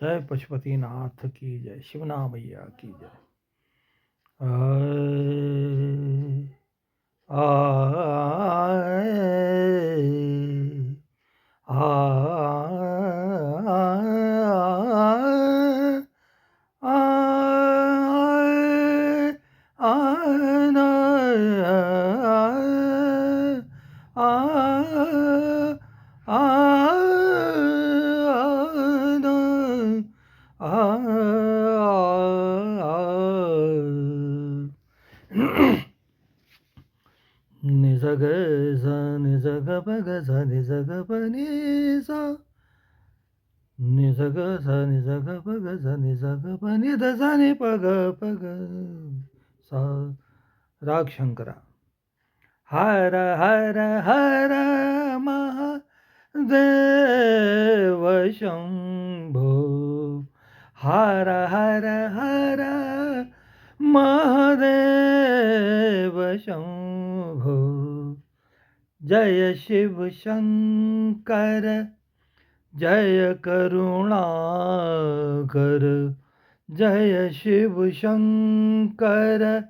जय पशुपतिनाथ की जय, शिवना मैया की जय। Niza ga sa niza ga pa ga sa niza ga pa ni sa niza ga sa niza ga pa ga sa niza ga pa ni da sa ni pa ga sa. राग शंकरा. हर हर हर महादेव शंभो, हर हर हर महादेव शंभो. जय शिव शंकर जय करुणाकर, जय शिव शंकर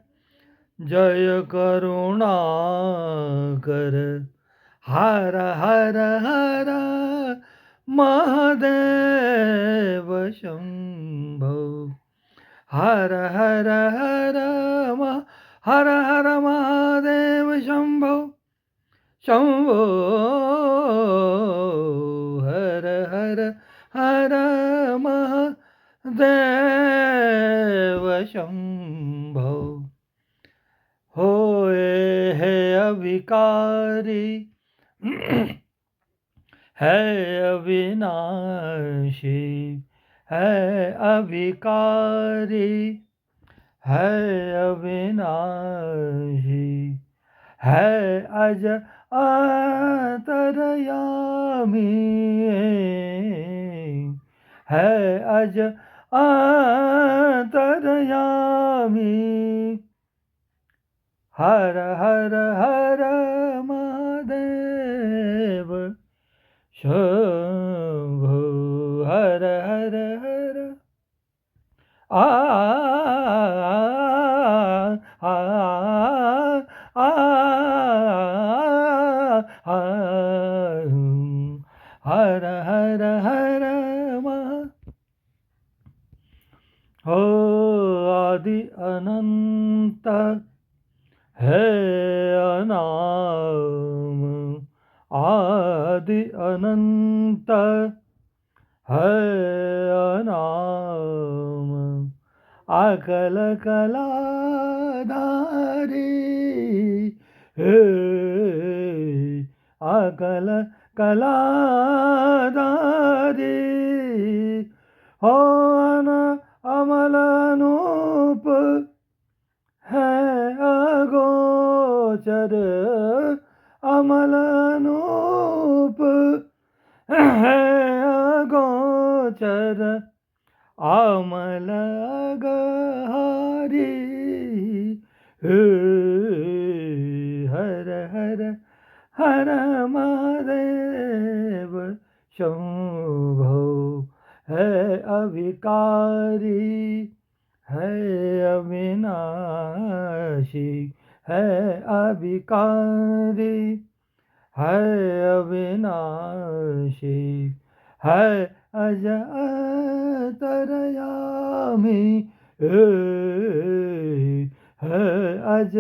जय करुणाकर. हर हर हर महादेव शंभो, हर हर हर हर हर महादेव शंभो शंभो. हर हर हर महादेव शंभो. होए है अविकारी है अविनाशी, है अविकारी है अविनाशी, है अज अंतर्यामी, है अज अंतर्यामी. हर हर हर महादेव शंभो. हर हर हर आ हर हर हर हो. आदि अनंत है अनाम, आदि अनंत है अनाम. अकल कलाधारी हे, अकल कलाधारी हो. अमल अनूप है अगोचर, अमल अनूप है अगोचर. अमल अगहारी हर हर हर महादेव शंभो. है अविकारी है अविनाशी, है अविकारी है अविनाशी, है अज अंतर्यामी, है अज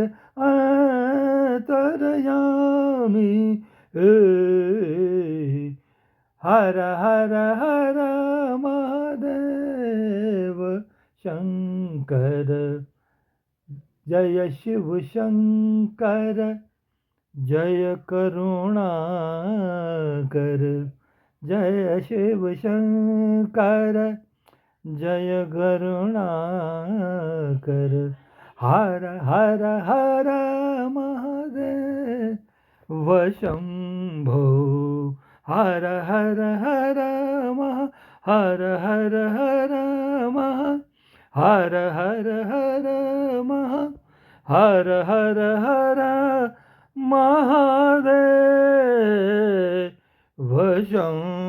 अंतर्यामी. हर हर हर महादेव शंकर. जय शिव शंकर जय करुणाकर, जय शिव शंकर जय करुणाकर. हर हर हर महादेव शंभो. हर हर हर हर हर हर हर हर हर हर हर हर महादेव शंभो.